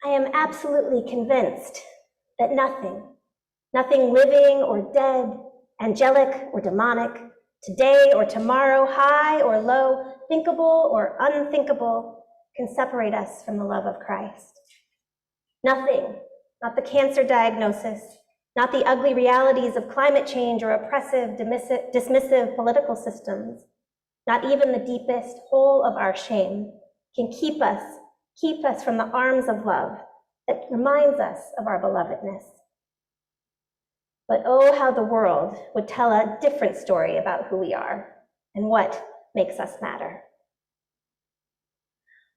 I am absolutely convinced that nothing living or dead, angelic or demonic, today or tomorrow, high or low, thinkable or unthinkable, can separate us from the love of Christ. Nothing, not the cancer diagnosis, not the ugly realities of climate change or oppressive, dismissive political systems, not even the deepest hole of our shame, can keep us from the arms of love that reminds us of our belovedness. But oh, how the world would tell a different story about who we are and what makes us matter.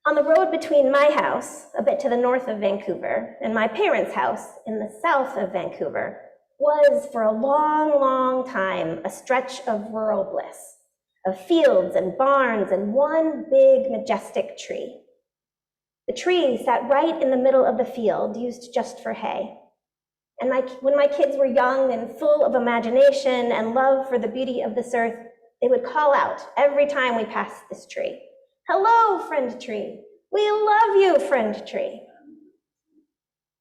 On the road between my house, a bit to the north of Vancouver, and my parents' house in the south of Vancouver, was for a long, long time a stretch of rural bliss, of fields and barns and one big, majestic tree. The tree sat right in the middle of the field, used just for hay. And when my kids were young and full of imagination and love for the beauty of this earth, they would call out every time we passed this tree, "Hello, friend tree. We love you, friend tree."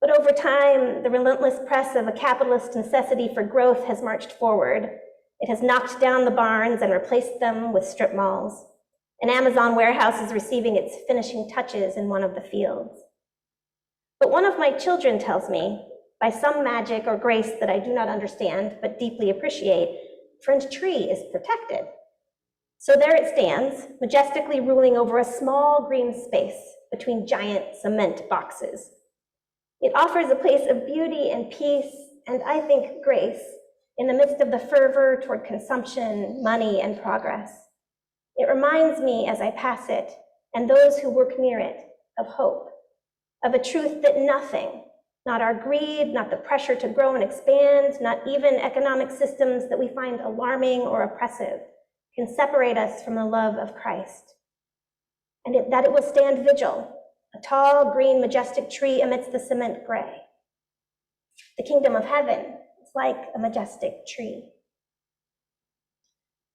But over time, the relentless press of a capitalist necessity for growth has marched forward. It has knocked down the barns and replaced them with strip malls. An Amazon warehouse is receiving its finishing touches in one of the fields. But one of my children tells me, by some magic or grace that I do not understand but deeply appreciate, friend tree is protected. So there it stands, majestically ruling over a small green space between giant cement boxes. It offers a place of beauty and peace, and I think grace, in the midst of the fervor toward consumption, money, and progress. It reminds me as I pass it, and those who work near it, of hope, of a truth that nothing, not our greed, not the pressure to grow and expand, not even economic systems that we find alarming or oppressive, can separate us from the love of Christ. And that it will stand vigil, a tall, green, majestic tree amidst the cement gray. The kingdom of heaven is like a majestic tree.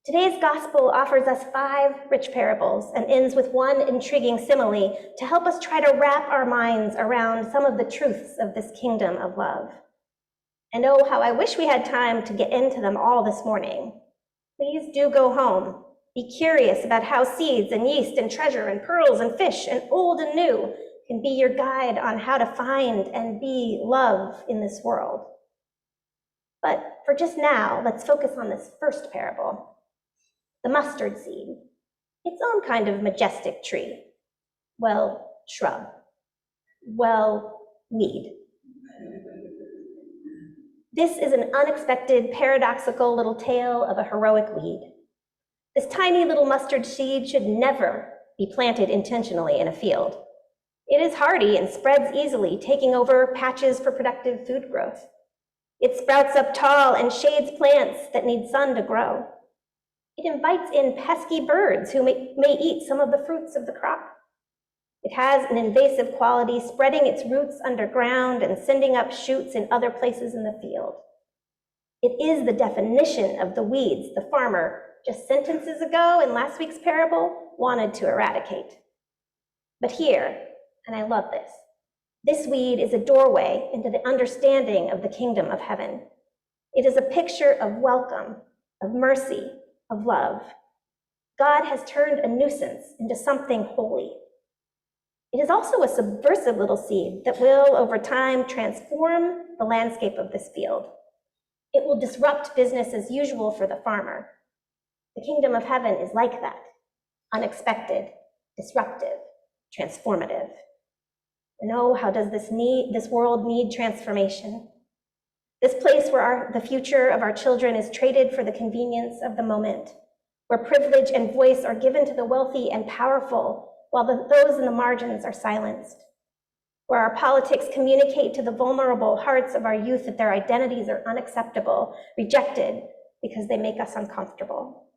Today's gospel offers us 5 rich parables and ends with one intriguing simile to help us try to wrap our minds around some of the truths of this kingdom of love. And oh, how I wish we had time to get into them all this morning. Please do go home. Be curious about how seeds and yeast and treasure and pearls and fish and old and new can be your guide on how to find and be love in this world. But for just now, let's focus on this first parable. The mustard seed, its own kind of majestic tree. Well, shrub. Well, weed. This is an unexpected, paradoxical little tale of a heroic weed. This tiny little mustard seed should never be planted intentionally in a field. It is hardy and spreads easily, taking over patches for productive food growth. It sprouts up tall and shades plants that need sun to grow. It invites in pesky birds who may eat some of the fruits of the crop. It has an invasive quality, spreading its roots underground and sending up shoots in other places in the field. It is the definition of the weeds the farmer, just sentences ago in last week's parable, wanted to eradicate. But here, and I love this weed is a doorway into the understanding of the kingdom of heaven. It is a picture of welcome, of mercy, of love. God has turned a nuisance into something holy. It is also a subversive little seed that will, over time, transform the landscape of this field. It will disrupt business as usual for the farmer. The kingdom of heaven is like that, unexpected, disruptive, transformative. And oh, how does this world need transformation? This place where the future of our children is traded for the convenience of the moment, where privilege and voice are given to the wealthy and powerful, while those in the margins are silenced, where our politics communicate to the vulnerable hearts of our youth that their identities are unacceptable, rejected, because they make us uncomfortable.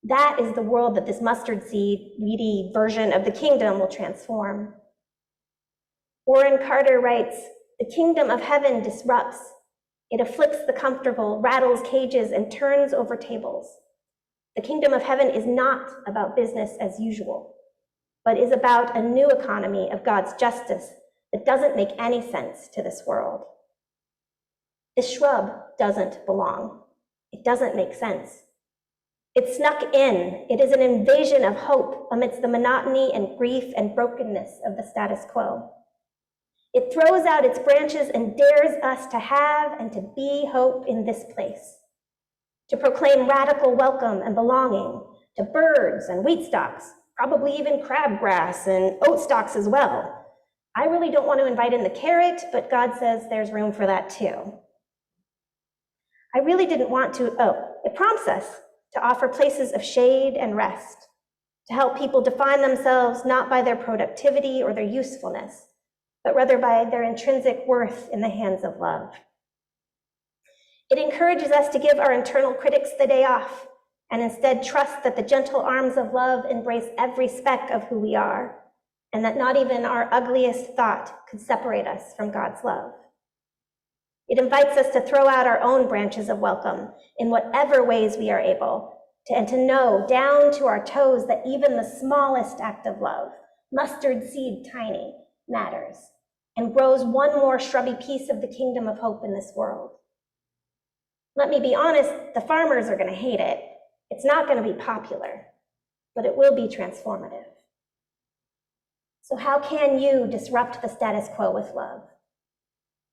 That is the world that this mustard seed, weedy version of the kingdom will transform. Warren Carter writes, "The kingdom of heaven disrupts. It afflicts the comfortable, rattles cages, and turns over tables. The kingdom of heaven is not about business as usual, but is about a new economy of God's justice that doesn't make any sense to this world. This shrub doesn't belong. It doesn't make sense. It snuck in. It is an invasion of hope amidst the monotony and grief and brokenness of the status quo. It throws out its branches and dares us to have and to be hope in this place, to proclaim radical welcome and belonging to birds and wheat stalks, probably even crabgrass and oat stalks as well. I really don't want to invite in the carrot, but God says there's room for that too. I really didn't want to, it prompts us to offer places of shade and rest, to help people define themselves not by their productivity or their usefulness, but rather by their intrinsic worth in the hands of love. It encourages us to give our internal critics the day off and instead trust that the gentle arms of love embrace every speck of who we are, and that not even our ugliest thought could separate us from God's love. It invites us to throw out our own branches of welcome in whatever ways we are able, and to know down to our toes that even the smallest act of love, mustard seed tiny, matters, and grows one more shrubby piece of the kingdom of hope in this world. Let me be honest, the farmers are going to hate it. It's not going to be popular, but it will be transformative. So how can you disrupt the status quo with love?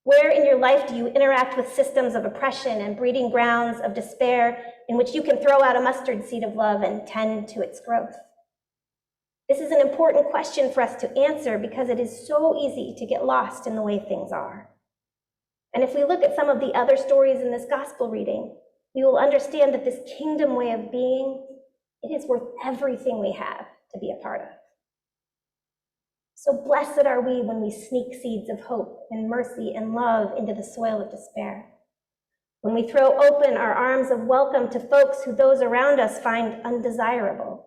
Where in your life do you interact with systems of oppression and breeding grounds of despair in which you can throw out a mustard seed of love and tend to its growth? This is an important question for us to answer because it is so easy to get lost in the way things are. And if we look at some of the other stories in this gospel reading, we will understand that this kingdom way of being, it is worth everything we have to be a part of. So blessed are we when we sneak seeds of hope and mercy and love into the soil of despair. When we throw open our arms of welcome to folks who those around us find undesirable,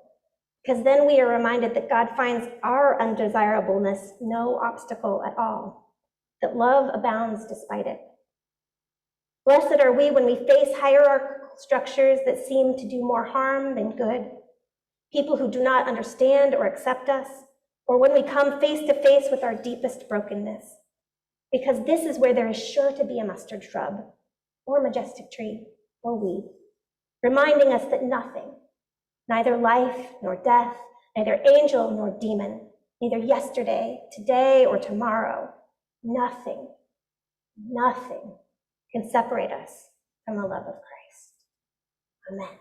because then we are reminded that God finds our undesirableness no obstacle at all, that love abounds despite it. Blessed are we when we face hierarchical structures that seem to do more harm than good, people who do not understand or accept us, or when we come face to face with our deepest brokenness, because this is where there is sure to be a mustard shrub, or majestic tree, or weed, reminding us that nothing, neither life nor death, neither angel nor demon, neither yesterday, today, or tomorrow, nothing can separate us from the love of Christ. Amen.